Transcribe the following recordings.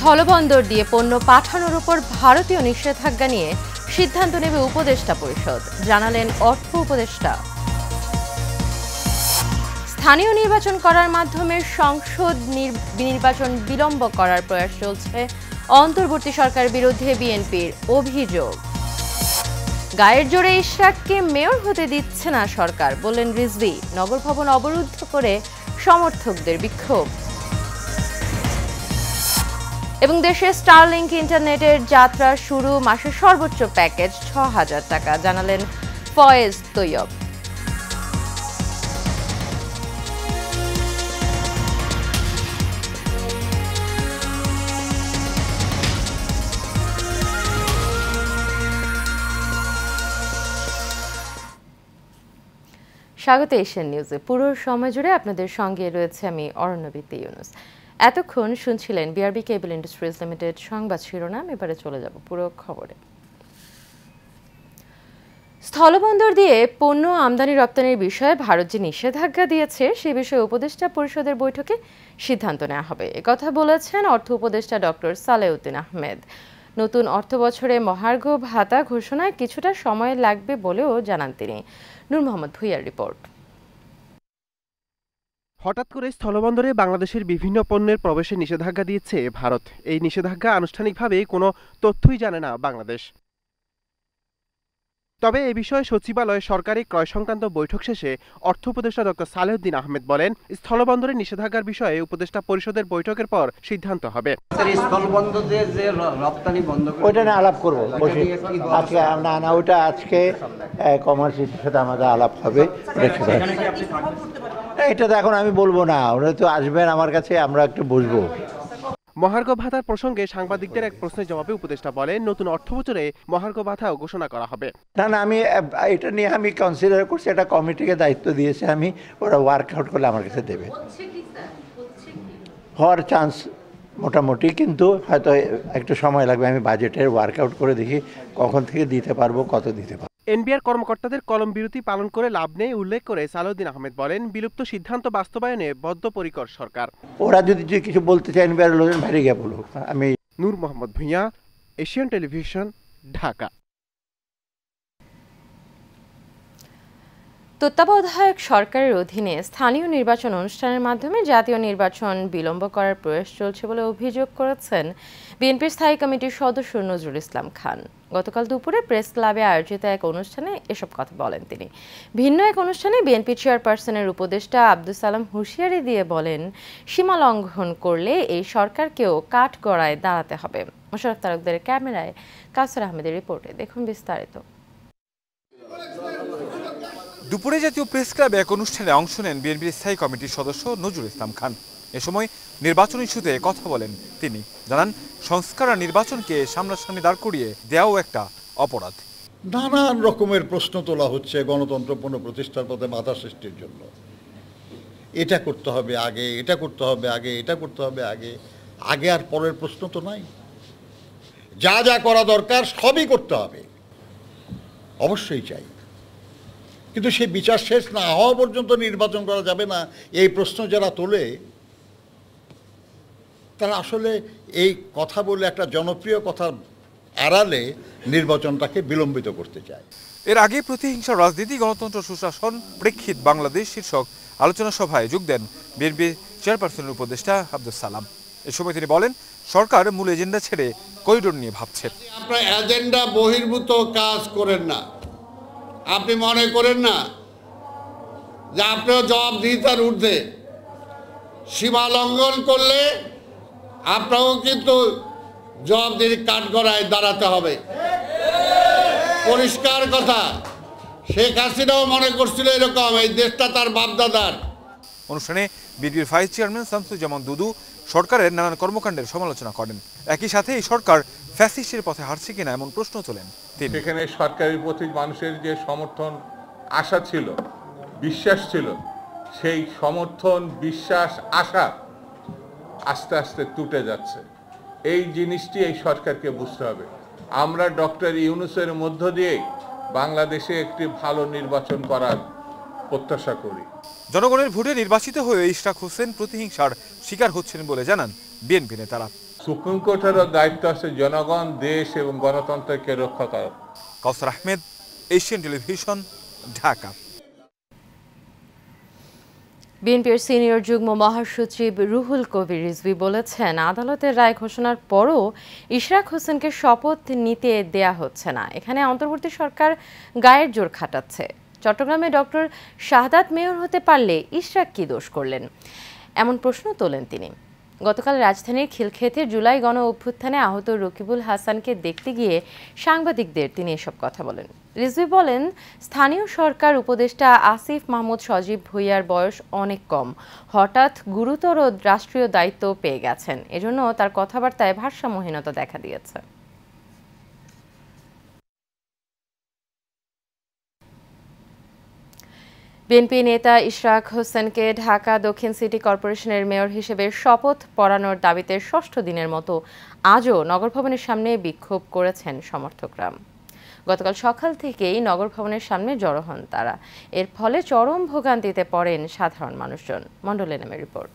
স্থলবন্দর দিয়ে পণ্য পাঠানোর উপর ভারতীয় নিষেধাজ্ঞা নিয়ে সিদ্ধান্ত নেবে উপদেষ্টা পরিষদ, জানালেন অর্থ উপদেষ্টা। স্থানীয় নির্বাচন করার মাধ্যমে সংসদ নির্বাচন বিলম্ব করার প্রয়াস চলছে অন্তর্বর্তী সরকারের বিরুদ্ধে বিএনপির অভিযোগ। গায়ের জোরে ইশরাককে মেয়র হতে দিচ্ছে না সরকার, বললেন রিজভী। নগর ভবন অবরুদ্ধ করে সমর্থকদের বিক্ষোভ। এবং দেশে স্টারলিংক ইন্টারনেটের যাত্রা শুরু, মাসের সর্বোচ্চ প্যাকেজ ৬,০০০ টাকা, জানালেন ফয়েজ তৈয়ব। স্বাগত এশিয়ান নিউজে। পুরো সময় জুড়ে আপনাদের সঙ্গে রয়েছে আমি অরণ্যবীতি ইউনুস। এতক্ষণ শুনছিলেন বিআরবি কেবল ইন্ডাস্ট্রিজ লিমিটেড সংবাদ শিরোনাম। এবারে চলে যাব পুরো খবরে। স্থলবন্দর দিয়ে পণ্য আমদানি রপ্তানির বিষয়ে ভারত যে নিষেধাজ্ঞা দিয়েছে সে বিষয়ে উপদেষ্টা পরিষদের বৈঠকে সিদ্ধান্ত নেওয়া হবে, একথা বলেছেন অর্থ উপদেষ্টা ডক্টর সালেউদ্দিন আহমেদ। নতুন অর্থ বছরে মহার্ঘ ভাতা ঘোষণায় কিছুটা সময় লাগবে বলেও জানান তিনি। নূর মোহাম্মদ ভুইয়ার রিপোর্ট। হঠাৎ করে স্থলবন্দরে বাংলাদেশের বিভিন্ন পণ্যের প্রবেশে নিষেধাজ্ঞা দিয়েছে ভারত। এই নিষেধাজ্ঞা আনুষ্ঠানিকভাবে কোনো তথ্যই জানে না বাংলাদেশ। তবে এ বিষয়ে সচিবালয়ে সরকারি ক্রয় সংক্রান্ত বৈঠক শেষে অর্থ উপদেষ্টা ডক্টর সালেউদ্দিন আহমেদ বলেন, স্থলবন্দরের নিষেধাজ্ঞার বিষয়ে উপদেষ্টা পরিষদের বৈঠকের পর সিদ্ধান্ত হবে। স্থলবন্দরে যে রপ্তানি বন্ধ ওইটা নিয়ে আলাপ করবো আজকে। না ওইটা আজকে কমার্সের সাথে আমাদের আলাপ হবে। এটা তো এখন আমি বলবো না, ওরা তো আসবেন আমার কাছে, আমরা একটু বসবো। মহার্ঘ ভাতার প্রসঙ্গে সাংবাদিকদের এক প্রশ্নের জবাবে উপদেষ্টা বলেন, নতুন অর্থ বছরে মহার্ঘ ভাতাও ঘোষণা করা হবে। না আমি এটা নিয়ে আমি কনসিডার করছি, এটা কমিটিকে দায়িত্ব দিয়েছে, আমি ওরা ওয়ার্কআউট করলে আমার কাছে দেবে। হওয়ার চান্স মোটামুটি, কিন্তু হয়তো একটু সময় লাগবে। আমি বাজেটের ওয়ার্কআউট করে দেখি কখন থেকে দিতে পারবো, কত দিতে পারবো। এনবিআর কর্মকর্তাদের কলম বিরতি পালন করে লাভ নেই উল্লেখ করে সালেউদ্দিন আহমেদ বলেন, বিলুপ্ত সিদ্ধান্ত বাস্তবায়নে বদ্ধপরিকর সরকার। ওরা যদি কিছু বলতে চায় এনবিআর লোকজন বাইরে গিয়ে বলুক। আমি নূর মোহাম্মদ ভুঁইয়া, এশিয়ান টেলিভিশন, ঢাকা। তত্ত্বাবধায়ক সরকারের অধীনে স্থানীয় নির্বাচন অনুষ্ঠানের মাধ্যমে জাতীয় নির্বাচন বিলম্ব করার প্রয়াস চলছে বলে অভিযোগ করেছেন বিএনপির স্থায়ী কমিটির সদস্য নজরুল ইসলাম খান। গতকাল দুপুরে প্রেস ক্লাবে আয়োজিত এক অনুষ্ঠানে এসব কথা বলেন তিনি। ভিন্ন এক অনুষ্ঠানে বিএনপি চেয়ারপারসনের উপদেষ্টা আব্দুল সালাম হুঁশিয়ারি দিয়ে বলেন, সীমা লঙ্ঘন করলে এই সরকারকেও কাঠগড়ায় দাঁড়াতে হবে। মোশাররফ তালুকদারের ক্যামেরায় কাউসার আহমেদের রিপোর্টে দেখুন বিস্তারিত। দুপুরে জাতীয় প্রেস ক্লাবে এক অনুষ্ঠানে অংশ নেন বিএনপির স্থায়ী কমিটির সদস্য নজরুল ইসলাম খান। এ সময় নির্বাচন ইস্যুতে কথা বলেন তিনি। জানান, সংস্কার আর নির্বাচনকে সামনাসামনি দাঁড় করিয়ে দেওয়াও একটা অপরাধ। নানান রকমের প্রশ্ন তোলা হচ্ছে গণতন্ত্র পুনঃপ্রতিষ্ঠার পথে বাধা সৃষ্টির জন্য। এটা করতে হবে আগে, এটা করতে হবে আগে, এটা করতে হবে আগে। আগে আর পরের প্রশ্ন তো নাই। যা যা করা দরকার সবই করতে হবে, অবশ্যই চাই, কিন্তু সেই বিচার শেষ না হওয়া পর্যন্ত নির্বাচন করা যাবে না। এই প্রশ্ন যারা তোলে তারা আসলে এই কথা বলে একটা জনপ্রিয় কথার আড়ালে নির্বাচনটাকে বিলম্বিত করতে চায়। এর আগে প্রতিহিংসা রাজনীতি, গণতন্ত্র, সুশাসন, প্রেক্ষিত বাংলাদেশ শীর্ষক আলোচনা সভায় যোগ দেন বিএনপি চেয়ারপারসনের উপদেষ্টা আব্দুল সালাম। এ সময় তিনি বলেন, সরকার মূল এজেন্ডা ছেড়ে করিডোর নিয়ে ভাবছে। আপনারা এজেন্ডা বহির্ভূত কাজ করেন না। আপনি মনে করেন না যে আপনার জবাবদিহিতার ঊর্ধ্বে। সীমা লঙ্ঘন করলে আপনাকেও কিন্তু জবাবদিহির কাঠগড়ায় দাঁড়াতে হবে। পরিষ্কার কথা। শেখ হাসিনাও মনে করছিল এরকম, এই দেশটা তার বাপদাদার। অনুষ্ঠানে বিএনপির ভাইস চেয়ারম্যান শামসুজ্জামান দুদু সরকারের নানান কর্মকাণ্ডের সমালোচনা করেন। একই সাথে এই সরকার ফ্যাসিস্টের পথে হাঁটছে কিনা এমন প্রশ্ন তোলেন তিনি। সেখানে সরকারের প্রতি মানুষের যে সমর্থন, আশা ছিল, বিশ্বাস ছিল, সেই সমর্থন, বিশ্বাস, আশা আস্তে আস্তে টুটে যাচ্ছে। এই জিনিসটি এই সরকারকে বুঝতে হবে। আমরা ডক্টর ইউনূসের মধ্য দিয়ে বাংলাদেশে একটি ভালো নির্বাচন করার প্রত্যাশা করি। জনগণের ভোটে নির্বাচিত হয়ে ইশরাক হোসেন প্রতিহিংসার শিকার হচ্ছেন বলে জানান বিএনপি নেতারা। সুপ্রিম কোর্টেরও দায়িত্ব আছে জনগণ, দেশ এবং গণতন্ত্রকে রক্ষা করা। কাউসার আহমেদ, এশিয়ান টেলিভিশন, ঢাকা। বিএনপির সিনিয়র যুগ্ম মহাসচিব রুহুল কবির রিজভী বলেছেন, আদালতের রায় ঘোষণার পরও ইশরাক হোসেনকে শপথ নিতে দেয়া হচ্ছে না। এখানে অন্তর্বর্তী সরকার গায়ের জোর খাটাচ্ছে। চট্টগ্রামে ডক্টর শাহাদাত মেয়র হতে পারলে ইশরাক কি দোষ করলেন, এমন প্রশ্ন তোলেন তিনি। গতকাল রাজধানীর খিলক্ষেতে জুলাই গণ অভ্যুত্থানে আহত রকিবুল হাসানকে দেখতে গিয়ে সাংবাদিকদের তিনি এসব কথা বলেন। রিজভী বলেন, স্থানীয় সরকার উপদেষ্টা আসিফ মাহমুদ সজীব ভুঁইয়ার বয়স অনেক কম, হঠাৎ গুরুতর রাষ্ট্রীয় দায়িত্ব পেয়ে গেছেন, এজন্য তার কথাবার্তায় ভারসাম্যহীনতা দেখা দিয়েছে। বিএনপি নেতা ইশরাক হোসেনকে ঢাকা দক্ষিণ সিটি কর্পোরেশনের মেয়র হিসেবে শপথ পড়ানোর দাবিতে ষষ্ঠ দিনের মতো আজও নগর ভবনের সামনে বিক্ষোভ করেছেন সমর্থকরা। গতকাল সকাল থেকেই নগর ভবনের সামনে জড়ো হন তারা। এর ফলে চরম ভোগান্তিতে পড়েন সাধারণ মানুষজন। মণ্ডল নামের রিপোর্ট।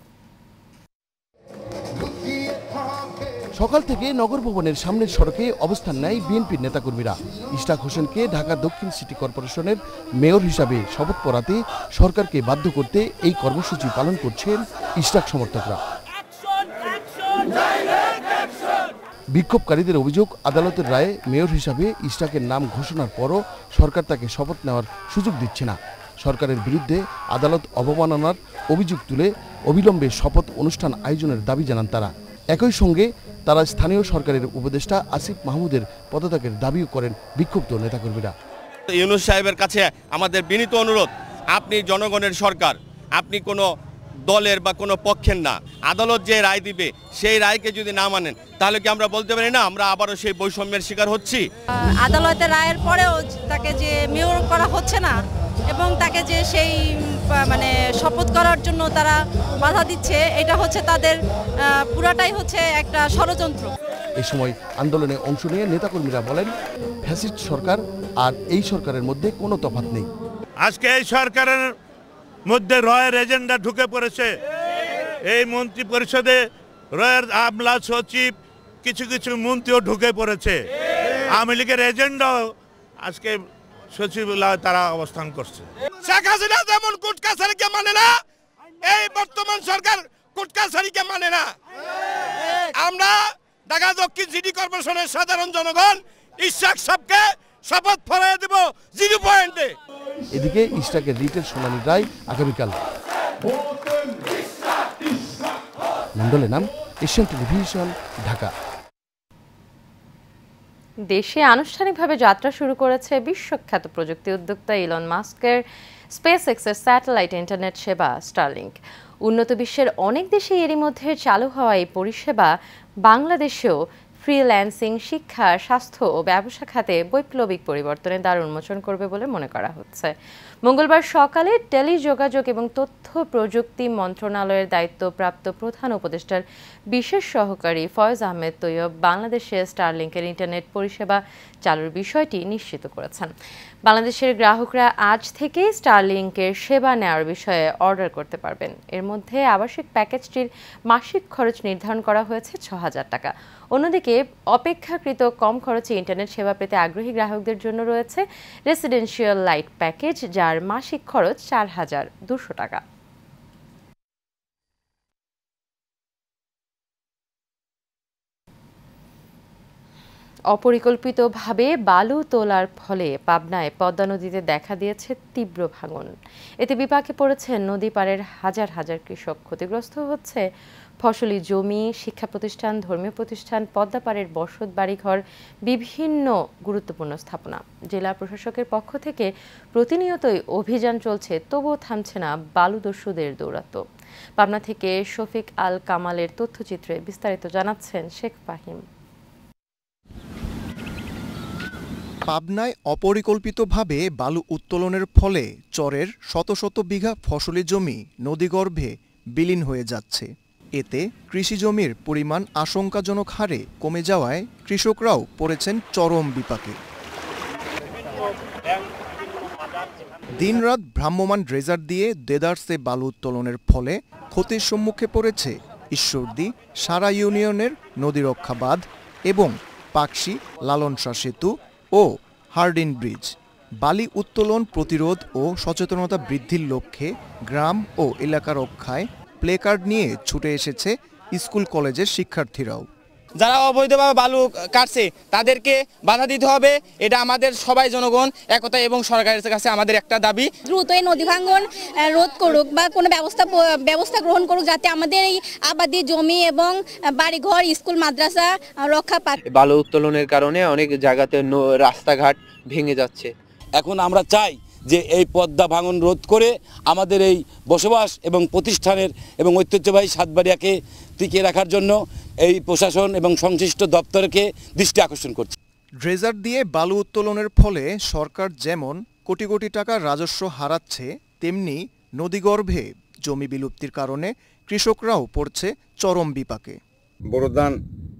সকাল থেকে নগর ভবনের সামনের সড়কে অবস্থান নেয় বিএনপির নেতাকর্মীরা। ইশরাক হোসেনকে ঢাকা দক্ষিণ সিটি কর্পোরেশনের মেয়র হিসাবে শপথ পড়াতে সরকারকে বাধ্য করতে এই কর্মসূচি পালন করছেন ইশরাক সমর্থকরা। বিক্ষোভকারীদের অভিযোগ, আদালতের রায়ে মেয়র হিসাবে ইশরাকের নাম ঘোষণার পরও সরকার তাকে শপথ নেওয়ার সুযোগ দিচ্ছে না। সরকারের বিরুদ্ধে আদালত অবমাননার অভিযোগ তুলে অবিলম্বে শপথ অনুষ্ঠান আয়োজনের দাবি জানান তারা। একই সঙ্গে তারা স্থানীয় সরকারের উপদেষ্টা আসিফ মাহমুদের পদত্যাগের দাবিও করেন বিক্ষুব্ধ নেতাকর্মীরা। ইউনূস সাহেবের কাছে আমাদের বিনীত অনুরোধ, আপনি জনগণের সরকার, আপনি কোনো দলের বা কোনো পক্ষের না। আদালত যে রায় দিবে সেই রায়কে যদি না মানেন তাহলে কি আমরা বলতে পারি না আমরা আবারও সেই বৈষম্যের শিকার হচ্ছি? আদালতের রায়ের পরেও তাকে যে মেয়র করা হচ্ছে না এবং তাকে যে সেই শপথ করার জন্য তারা বাধা দিচ্ছে, এটা হচ্ছে তাদের পুরাটাই হচ্ছে একটা ষড়যন্ত্র। এই সময় আন্দোলনে অংশ নিয়ে নেতাকর্মীরা বলেন, ফ্যাসিস্ট সরকার আর এই সরকারের মধ্যে কোনো তফাৎ নেই। আজকে এই সরকারের মধ্যে রয়ের এজেন্ডা ঢুকে পড়েছে। এই মন্ত্রী পরিষদে রয়ের আমলা সচিব, কিছু কিছু মন্ত্রীও ঢুকে পড়েছে। আওয়ামী লীগের এজেন্ডাও আজকে সচিবালয়ে তারা অবস্থান করছে। শেখ হাসিনা যেমন কোর্ট কাছারিকে মানে না, এই বর্তমান সরকার কোর্ট কাছারিকে মানে না। আমরা ঢাকা দক্ষিণ সিটি কর্পোরেশনের সাধারণ জনগণ ইশরাক সাহেবকে শপথ পড়ায় দেব 0 পয়েন্টে। এদিকে ইশরাকের রিটের শুনানির রায় আগামীকাল। মণ্ডলের নাম, এশিয়ান টেলিভিশন, ঢাকা। দেশে আনুষ্ঠানিকভাবে যাত্রা শুরু করেছে বিশ্বখ্যাত প্রযুক্তি উদ্যোক্তা ইলন মাস্কের স্পেসএক্সের স্যাটেলাইট ইন্টারনেট সেবা স্টারলিংক। উন্নত বিশ্বের অনেক দেশে এরই মধ্যে চালু হওয়া এই পরিষেবা বাংলাদেশেও ফ্রিল্যান্সিং, শিক্ষা, স্বাস্থ্য ও ব্যবসা খাতে বৈপ্লবিক পরিবর্তনের দ্বার উন্মোচন করবে বলে মনে করা হচ্ছে। মঙ্গলবার সকালে টেলিযোগাযোগ এবং তথ্য প্রযুক্তি মন্ত্রণালয়ের দায়িত্বপ্রাপ্ত প্রধান উপদেষ্টার বিশেষ সহকারী ফয়েজ আহমেদ তৈয়ব বাংলাদেশে স্টারলিংকের ইন্টারনেট পরিষেবা চালুর বিষয়টি নিশ্চিত করেছেন। বাংলাদেশের গ্রাহকরা আজ থেকেই স্টারলিংকের সেবা নেওয়ার বিষয়ে অর্ডার করতে পারবেন। এর মধ্যে আবাসিক প্যাকেজটির মাসিক খরচ নির্ধারণ করা হয়েছে ৬,০০০ টাকা। অন্যদিকে অপেক্ষাকৃত কম খরচে ইন্টারনেট সেবা পেতে আগ্রহী গ্রাহকদের জন্য রয়েছে রেসিডেন্সিয়াল লাইট প্যাকেজ, যার মাসিক খরচ ৪,২০০ টাকা। অপরিকল্পিতভাবে বালু তোলার ফলে পাবনায় পদ্মা নদীতে দেখা দিয়েছে তীব্র ভাঙন। এতে বিপাকে পড়েছেন নদী পাড়ের হাজার হাজার কৃষক। ক্ষতিগ্রস্ত হচ্ছে ফসলি জমি, শিক্ষা প্রতিষ্ঠান, ধর্মীয় প্রতিষ্ঠান, পদ্মা পাড়ের বসত বাড়িঘর, বিভিন্ন গুরুত্বপূর্ণ স্থাপনা। জেলা প্রশাসকের পক্ষ থেকে প্রতিনিয়তই অভিযান চলছে, তবুও থামছে না বালুদস্যুদের দৌরাত্ম্য। পাবনা থেকে শফিক আল কামালের তথ্যচিত্রে বিস্তারিত জানাচ্ছেন শেখ ফাহিম। পাবনায় অপরিকল্পিতভাবে বালু উত্তোলনের ফলে চরের শত শত বিঘা ফসলি জমি নদীগর্ভে বিলীন হয়ে যাচ্ছে। এতে কৃষিজমির পরিমাণ আশঙ্কাজনক হারে কমে যাওয়ায় কৃষকরাও পড়েছেন চরম বিপাকে। দিনরাত ভ্রাম্যমাণ ড্রেজার দিয়ে দেদারসে বালু উত্তোলনের ফলে ক্ষতির সম্মুখে পড়েছে ঈশ্বরদী সারা ইউনিয়নের নদীরক্ষা বাঁধ এবং পাকশি লালনশাহ সেতু ও হার্ডিন ব্রিজ। বালি উত্তোলন প্রতিরোধ ও সচেতনতা বৃদ্ধির লক্ষ্যে গ্রাম ও এলাকা রক্ষায় প্লেকার্ড নিয়ে ছুটে এসেছে স্কুল কলেজের শিক্ষার্থীরাও। যারা অবৈধভাবে বালু কাটছে তাদেরকে বাধা দিতে হবে, এটা আমাদের সবাই জনগণ একতা এবং সরকারের কাছে আমাদের একটা দাবি। দ্রুত এই নদী ভাঙন রোধ করুক বা কোনো ব্যবস্থা গ্রহণ করুক, যাতে আমাদের এই আবাদি জমি এবং বাড়িঘর স্কুল মাদ্রাসা রক্ষা পায়। বালু উত্তোলনের কারণে অনেক জায়গাতে রাস্তাঘাট ভেঙে যাচ্ছে। এখন আমরা চাই যে এই পদ্মা ভাঙন রোধ করে আমাদের এই বসবাস এবং প্রতিষ্ঠানের এবং ঐতিহ্যবাহী সাতবাড়িয়াকে টিকিয়ে রাখার জন্য এই প্রশাসন এবং সংশ্লিষ্ট দপ্তরকে দৃষ্টি আকর্ষণ করছে। ড্রেজার দিয়ে বালু উত্তোলনের ফলে সরকার যেমন কোটি কোটি টাকার রাজস্ব হারাচ্ছে, তেমনি নদীগর্ভে জমি বিলুপ্তির কারণে কৃষকরাও পড়ছে চরম বিপাকে। বড় ধান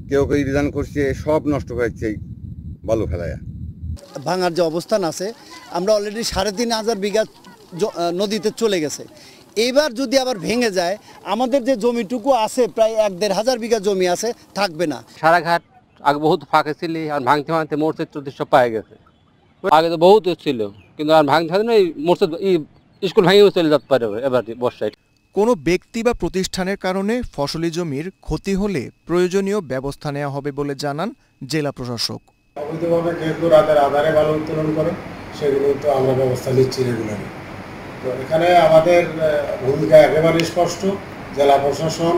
কেউ ধান করছে, সব নষ্ট হয়েছে এই বালু ফেলায়া। ভাঙার যে অবস্থান আছে, আমরা অলরেডি ৩,৫০০ বিঘা নদীতে চলে গেছে। এইবার যদি আবার ভেঙে যায়, আমাদের যে জমিটুকু আছে প্রায় ১-১.৫ বিঘা জমি আছে, থাকবে না। সারা ঘাট আগে বহুত ফাঁকে ছিল, আর ভাঙতে ভাঙতে মোর্চে ৩৪০০ পায়ে গেছে। আগে তো বহুত ছিল, কিন্তু আর ভাঙতে ভাঙতে না মোর্চে স্কুল ভেঙে চলে যেতে পারে এবার বর্ষায়। কোনো ব্যক্তি বা প্রতিষ্ঠানের কারণে ফসলি জমির ক্ষতি হলে প্রয়োজনীয় ব্যবস্থা নেওয়া হবে বলে জানান জেলা প্রশাসক। অবৈধভাবে যেহেতু রাতের আধারে বালু উত্তোলন করে, সেগুলো তো আমরা ব্যবস্থা নিচ্ছি রেগুলারই। তো এখানে আমাদের ভূমিকা একেবারে স্পষ্ট। জেলা প্রশাসন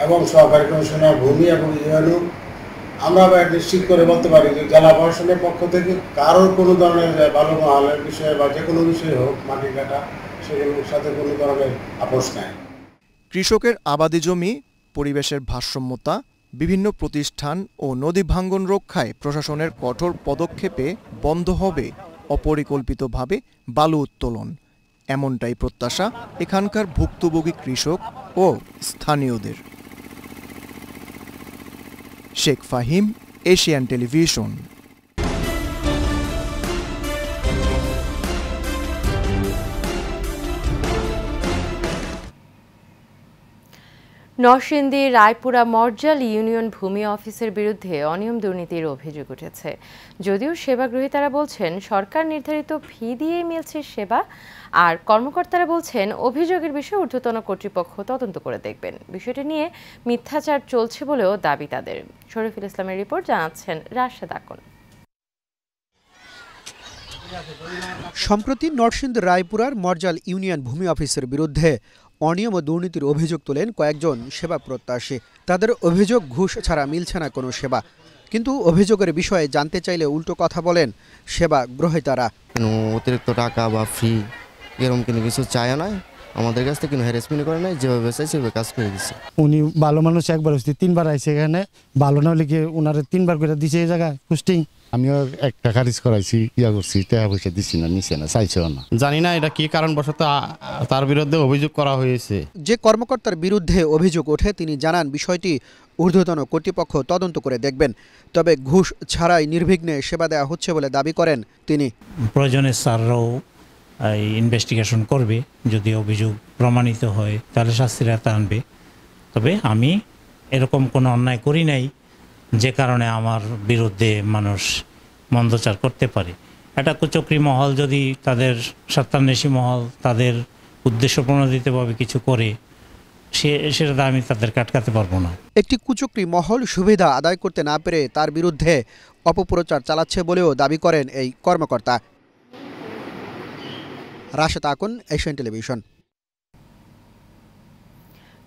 এবং সহকারী কমিশনার ভূমি এবং ইউএনও, আমরা নিশ্চিত করে বলতে পারি যে জেলা প্রশাসনের পক্ষ থেকে কারোর কোনো ধরনের বালু মহালের বিষয়ে বা যে কোনো বিষয়ে হোক, মাটি কাটা, সেগুলোর সাথে কোনো ধরনের আপোষ নাই। কৃষকের আবাদি জমি, পরিবেশের ভারসাম্যতা, বিভিন্ন প্রতিষ্ঠান ও নদী ভাঙ্গন রক্ষায় প্রশাসনের কঠোর পদক্ষেপে বন্ধ হবে অপরিকল্পিতভাবে বালু উত্তোলন। এমনটাই প্রত্যাশা এখানকার ভুক্তভোগী কৃষক ও স্থানীয়দের। Sheikh Fahim, Asian television. নরসিংদীর রায়পুরা মর্জাল ইউনিয়ন ভূমি অফিসের বিরুদ্ধে অনিয়ম দুর্নীতির অভিযোগ উঠেছে। যদিও সেবা গ্রহীতারা বলছেন সরকার নির্ধারিত ফি দিয়েই মিলছে সেবা, আর কর্মকর্তারা বলছেন অভিযোগের বিষয়ে ঊর্ধ্বতন কর্তৃপক্ষ তদন্ত করে দেখবেন। বিষয়টি নিয়ে মিথ্যাচার চলছে বলেও দাবি তাদের। শরীফুল ইসলামের রিপোর্ট, জানাচ্ছেন রাশেদ আকন। সম্প্রতি নরসিংদী রায়পুরার মর্জাল ইউনিয়ন ভূমি অফিসের বিরুদ্ধে অনিয়ম ও দুর্নীতির অভিযোগ তোলেন কয়েকজন সেবা প্রত্যাশী। তাদের অভিযোগ ঘুষ ছাড়া মিলছে না কোনো সেবা, কিন্তু অভিযোগের বিষয়ে জানতে চাইলে উল্টো কথা বলেন সেবা গ্রহীতারা। অতিরিক্ত টাকা বা ফি এরকম কোনো কিছু চায় না, আমাদের কাছ থেকে কোনো হ্যারাসমেন্ট করে নাই, যেভাবে চাই সেভাবে কাজ করে দিচ্ছে। উনি ভালো মানুষ, একবার হচ্ছে 3বার আইছে এখানে, ভালো না হলে কি ওনারে 3বার করে দিছে এই জায়গায় পোস্টিং। আমিও একটা খারিজ করাইছি, ইয়া করছি, টাকা পয়সা দিচ্ছি না, নিচ্ছে না, চাইছেও না। জানি না এটা কি কারণবশত তার বিরুদ্ধে অভিযোগ করা হয়েছে। যে কর্মকর্তার বিরুদ্ধে অভিযোগ ওঠে তিনি জানান বিষয়টি ঊর্ধ্বতন কর্তৃপক্ষ তদন্ত করে দেখবেন, তবে ঘুষ ছাড়াই নির্বিঘ্নে সেবা দেওয়া হচ্ছে বলে দাবি করেন তিনি। প্রয়োজনে স্যাররাও ইনভেস্টিগেশন করবে, যদি অভিযোগ প্রমাণিত হয় তাহলে শাস্তির আওতায় আনবে। তবে আমি এরকম কোনো অন্যায় করি নাই যে কারণে আমার বিরুদ্ধে মানুষ মন্দচার করতে পারে। একটা কুচক্রী মহল যদি তাদের স্বার্থান্বেষী মহল তাদের উদ্দেশ্য প্রণোদিতভাবে কিছু করে, সেটা আমি তাদেরকে আটকাতে পারবো না। একটি কুচক্রী মহল সুবিধা আদায় করতে না পেরে তার বিরুদ্ধে অপপ্রচার চালাচ্ছে বলেও দাবি করেন এই কর্মকর্তা। Rashed Akon, Asian Television.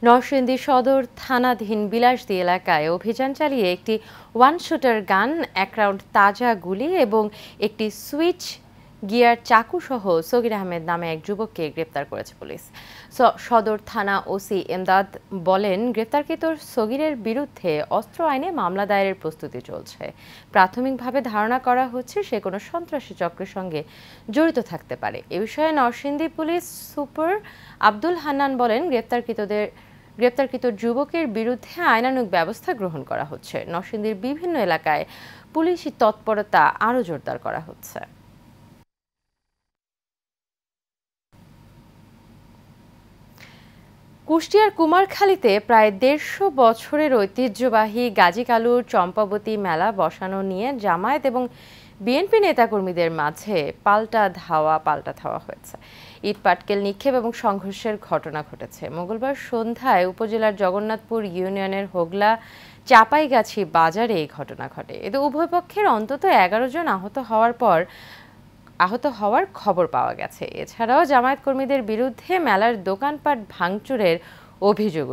নরসিংদী সদর থানাধীন বিলাসদী এলাকায় অভিযান চালিয়ে একটি 1 শুটার গান, 1 রাউন্ড তাজা গুলি এবং একটি সুইচ গিয়ার চাকু সহ সগির আহমেদ নামে এক যুবককে গ্রেপ্তার করেছে পুলিশ। সদর থানা ওসি এমদাদ বলেন, গ্রেপ্তারকৃত সগিরের বিরুদ্ধে অস্ত্র আইনে মামলা দায়েরের প্রস্তুতি চলছে। প্রাথমিকভাবে ধারণা করা হচ্ছে সে কোনো সন্ত্রাসী চক্রের সঙ্গে জড়িত থাকতে পারে। এ বিষয়ে নরসিংদী পুলিশ সুপার আব্দুল হান্নান বলেন, গ্রেপ্তারকৃত যুবকের বিরুদ্ধে আইনানুগ ব্যবস্থা গ্রহণ করা হচ্ছে। নরসিংদীর বিভিন্ন এলাকায় পুলিশি তৎপরতা আরও জোরদার করা হচ্ছে। কুষ্টিয়ার কুমারখালীতে প্রায় ১৫০ বছরের ঐতিহ্যবাহী গাজী কালুর চম্পাবতী মেলা বসানো নিয়ে জামায়াত এবং বিএনপি নেতাকর্মীদের মাঝে পাল্টা ধাওয়া হয়েছে। ইট পাটকেল নিক্ষেপ এবং সংঘর্ষের ঘটনা ঘটেছে। মঙ্গলবার সন্ধ্যায় উপজেলার জগন্নাথপুর ইউনিয়নের হোগলা চাপাইগাছি বাজারে এই ঘটনা ঘটে। এতে উভয় পক্ষের অন্তত ১১ জন আহত হওয়ার খবর পাওয়া গেছে। এছাড়াও জামায়াত কর্মীদের বিরুদ্ধে মেলার দোকানপাট ভাঙচুরের অভিযোগ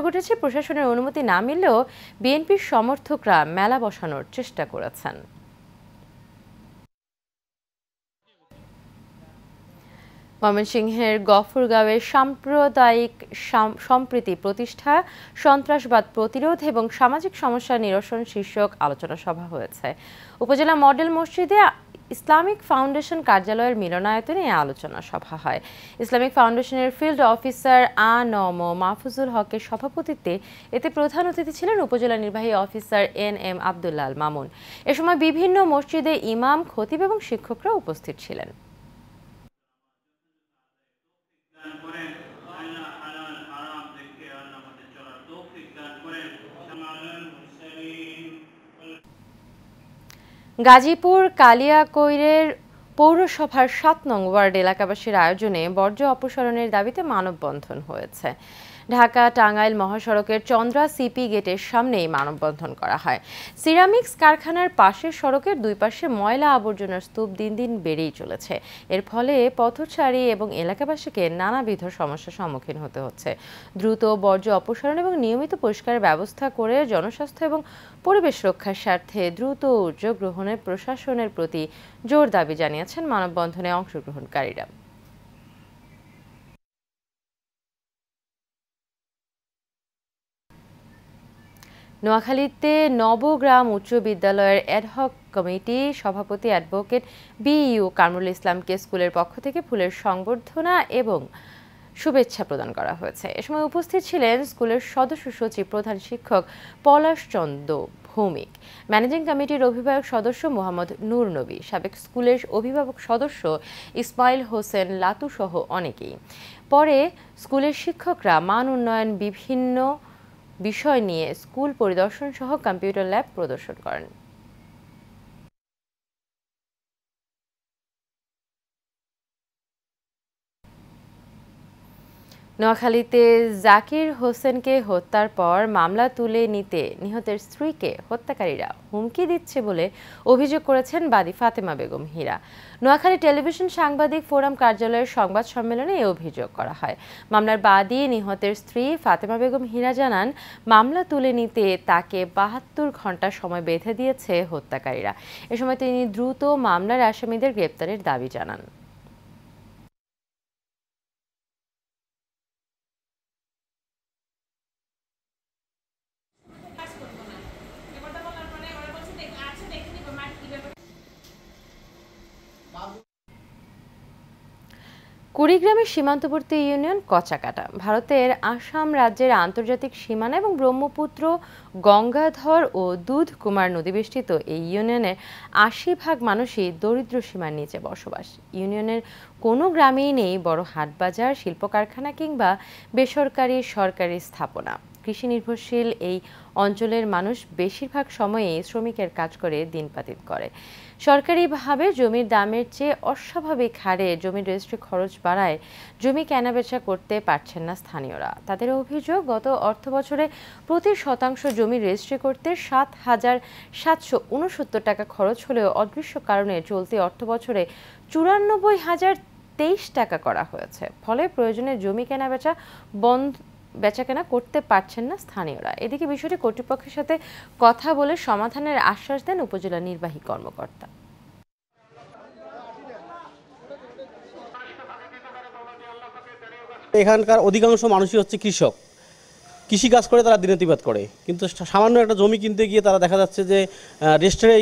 উঠেছে। প্রশাসনের অনুমতি না মিললেও বিএনপির সমর্থকরা মেলা বসানোর চেষ্টা করেছেন। ময়মনসিংহের গফরগাঁওয়ে সাম্প্রদায়িক সম্প্রীতি প্রতিষ্ঠা, সন্ত্রাসবাদ প্রতিরোধ এবং সামাজিক সমস্যা নিরসন শীর্ষক আলোচনা সভা হয়েছে। উপজেলা মডেল মসজিদে ইসলামিক ফাউন্ডেশন কার্যালয়ের মিলনায়তনে এই আলোচনা সভা হয়। ইসলামিক ফাউন্ডেশনের ফিল্ড অফিসার আ.ন.ম মাহফুজুল হকের সভাপতিত্বে এতে প্রধান অতিথি ছিলেন উপজেলা নির্বাহী অফিসার এন.এম. আব্দুল্লাহ আল মামুন। এ সময় বিভিন্ন মসজিদে ইমাম, খতিব এবং শিক্ষকরা উপস্থিত ছিলেন। গাজীপুর কালিয়াকৈরের পৌরসভার ৭ নং ওয়ার্ড এলাকাবাসীর আয়োজনে বর্জ্য অপসারণের দাবিতে মানববন্ধন হয়েছে। ঢাকা টাঙ্গাইল মহাসড়কের চন্দ্রা সিপি গেটের সামনেই মানববন্ধন করা হয়। সিরামিক্স কারখানার পাশের সড়কের দুই পাশে ময়লা আবর্জনার স্তূপ দিন দিন বেড়েই চলেছে। এর ফলে পথচারী এবং এলাকাবাসীকে নানাবিধ সমস্যার সম্মুখীন হতে হচ্ছে। দ্রুত বর্জ্য অপসারণ এবং নিয়মিত পরিষ্কারের ব্যবস্থা করে জনস্বাস্থ্য এবং পরিবেশ রক্ষার স্বার্থে দ্রুত উদ্যোগ গ্রহণে প্রশাসনের প্রতি জোর দাবি জানিয়েছেন মানববন্ধনে অংশগ্রহণকারীরা। নোয়াখালীতে নবগ্রাম উচ্চ বিদ্যালয়ের অ্যাডহক কমিটি সভাপতি অ্যাডভোকেট বি.ইউ. কামরুল ইসলামকে স্কুলের পক্ষ থেকে ফুলের সংবর্ধনা এবং শুভেচ্ছা প্রদান করা হয়েছে। এ সময় উপস্থিত ছিলেন স্কুলের সদস্য সচিব প্রধান শিক্ষক পলাশ চন্দ্র ভৌমিক, ম্যানেজিং কমিটির অভিভাবক সদস্য মোহাম্মদ নূর নবী, সাবেক স্কুলের অভিভাবক সদস্য ইসমাইল হোসেন লাতু সহ অনেকেই। পরে স্কুলের শিক্ষকরা মান উন্নয়ন, বিভিন্ন বিষয় নিয়ে স্কুল পরিদর্শন সহ কম্পিউটার ল্যাব প্রদর্শন করেন। নোয়াখালীতে জাকির হোসেনকে হত্যার পর মামলা তুলে নিতে নিহতের স্ত্রীকে হত্যাকারীরা হুমকি দিচ্ছে বলে অভিযোগ করেছেন বাদী ফাতেমা বেগম হীরা। নোয়াখালী টেলিভিশন সাংবাদিক ফোরাম কার্যালয়ের সংবাদ সম্মেলনে এই অভিযোগ করা হয়। মামলার বাদী নিহতের স্ত্রী ফাতেমা বেগম হীরা জানান, মামলা তুলে নিতে তাকে ৭২ ঘন্টা সময় বেঁধে দিয়েছে হত্যাকারীরা। এ সময় তিনি দ্রুত মামলার আসামিদের গ্রেপ্তারের দাবি জানান। কুড়িগ্রামের সীমান্তবর্তী ইউনিয়ন কচাকাটা ভারতের আসাম রাজ্যের আন্তর্জাতিক সীমানা এবং ব্রহ্মপুত্র, গঙ্গাধর ও দুধকুমার নদীবেষ্টিত এই ইউনিয়নের ৮০% মানুষই দরিদ্র সীমার নিচে বসবাস। ইউনিয়নের কোনো গ্রামেই নেই বড় হাটবাজার, শিল্প কারখানা কিংবা বেসরকারি সরকারি স্থাপনা। কৃষি নির্ভরশীল এই অঞ্চলের মানুষ বেশিরভাগ সময়ে শ্রমিকের কাজ করে দিনপাতিত করে। সরকারিভাবে জমির দামের চেয়ে অস্বাভাবিক হারে জমির রেজিস্ট্রি খরচ বাড়ায় জমি কেনাবেচা করতে পারছেন না স্থানীয়রা। তাদের অভিযোগ, গত অর্থবছরে প্রতি শতাংশ জমি রেজিস্ট্রি করতে ৭,৭৬৯ টাকা খরচ হলেও অদৃশ্য কারণে চলতি অর্থবছরে ৯৪,০২৩ টাকা করা হয়েছে। ফলে প্রয়োজনে জমি কেনাবেচা বেচাকেনা করতে পারছেন না স্থানীয়রা। এদিকে বিষয়টি কর্তৃপক্ষের সাথে কথা বলে সমাধানের আশ্বাস দেন উপজেলা নির্বাহী কর্মকর্তা। এখানকার অধিকাংশ মানুষই হচ্ছে কৃষক, কৃষিকাজ করে তারা দিনাতিপাত করে, কিন্তু সামান্য একটা জমি কিনতে গিয়ে তারা দেখা যাচ্ছে যে রেজিস্ট্রি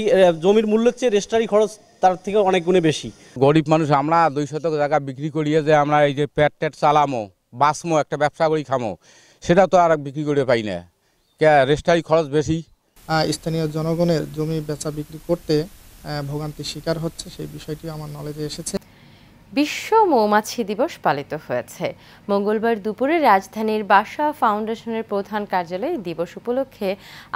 জমির মূল্যের চেয়ে রেজিস্ট্রি খরচ তার থেকে অনেক গুণে বেশি। গরিব মানুষ আমরা ২ শতক জায়গা বিক্রি করিয়ে যে আমরা এই যে পেট চালামো, বাসমো, একটা ব্যবসা করি খামো, সেটা তো আর বিক্রি করে পাই না, রেজিস্ট্রি খরচ বেশি। স্থানীয় জনগণের জমি বেচা বিক্রি করতে ভোগান্তির শিকার হচ্ছে, সেই বিষয়টি আমার নলেজে এসেছে। বিশ্ব মৌমাছি দিবস পালিত হয়েছে। মঙ্গলবার দুপুরে রাজধানীর বাসা ফাউন্ডেশনের প্রধান কার্যালয়ে দিবস উপলক্ষে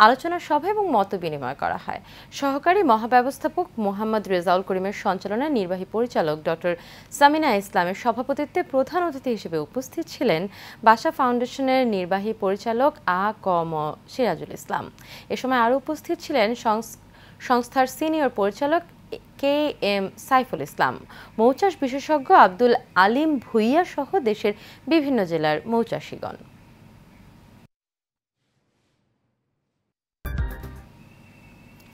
আলোচনা সভা এবং মতবিনিময় করা হয়। সহকারী মহাব্যবস্থাপক মোহাম্মদ রেজাউল করিমের সঞ্চালনায় নির্বাহী পরিচালক ডক্টর সামিনা ইসলামের সভাপতিত্বে প্রধান অতিথি হিসেবে উপস্থিত ছিলেন বাসা ফাউন্ডেশনের নির্বাহী পরিচালক আ.ক.ম. সিরাজুল ইসলাম। এ সময় আরও উপস্থিত ছিলেন সংস্থার সিনিয়র পরিচালক কে.এম. সাইফুল ইসলাম, মৌচাষ বিশেষজ্ঞ আব্দুল আলিম ভুইয়া সহ দেশের বিভিন্ন জেলার মৌচাষীগণ।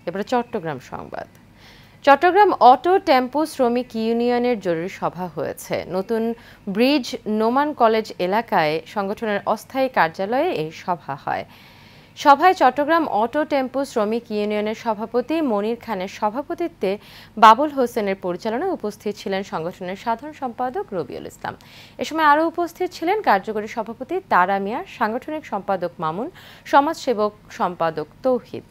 এবারে চট্টগ্রাম সংবাদ। চট্টগ্রাম অটো টেম্পো শ্রমিক ইউনিয়নের জরুরি সভা হয়েছে। নতুন ব্রিজ নোমান কলেজ এলাকায় সংগঠনের অস্থায়ী কার্যালয়ে এই সভা হয়। সভায় চট্টগ্রাম অটো টেম্পো শ্রমিক ইউনিয়নের সভাপতি মনির খানের সভাপতিত্বে বাবুল হোসেনের পরিচালনায় উপস্থিত ছিলেন সংগঠনের সাধারণ সম্পাদক রবিউল ইসলাম। এ সময় আরও উপস্থিত ছিলেন কার্যকরী সভাপতি তারা মিয়া, সাংগঠনিক সম্পাদক মামুন, সমাজসেবক সম্পাদক তৌহিদ।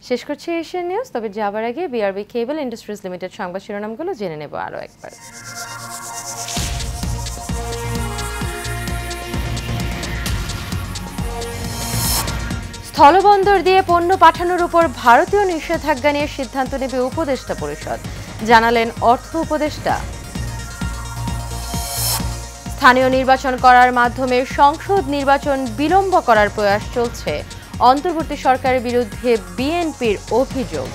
শেষ করছি এশিয়ান নিউজ। তবে যাবার আগে বিআরবি কেবল ইন্ডাস্ট্রিজ লিমিটেড সংবাদ শিরোনামগুলো জেনে নেব আরও একবার। স্থলবন্দর দিয়ে পণ্য পাঠানোর উপর ভারতীয় নিষেধাজ্ঞা নিয়ে সিদ্ধান্ত নেবে উপদেষ্টা পরিষদ, জানালেন অর্থ উপদেষ্টা। স্থানীয় নির্বাচন করার মাধ্যমে সংসদ নির্বাচন বিলম্ব করার প্রয়াস চলছে, অন্তর্বর্তী সরকারের বিরুদ্ধে বিএনপির অভিযোগ।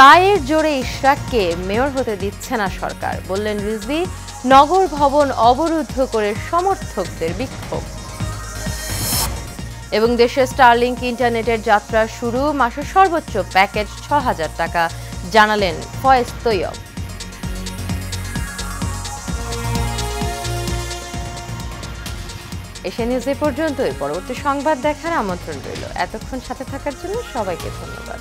গায়ের জোরে ইশরাককে মেয়র হতে দিচ্ছে না সরকার, বললেন রিজভী। নগর ভবন অবরুদ্ধ করে সমর্থকদের বিক্ষোভ। এবং দেশে স্টারলিংক ইন্টারনেটের যাত্রা শুরু, মাসের সর্বোচ্চ প্যাকেজ ৬,০০০ টাকা, জানালেন ফয়েজ তৈয়ব। এশিয়া নিউজ এ পর্যন্তই। পরবর্তী সংবাদ দেখার আমন্ত্রণ রইল। এতক্ষণ সাথে থাকার জন্য সবাইকে ধন্যবাদ।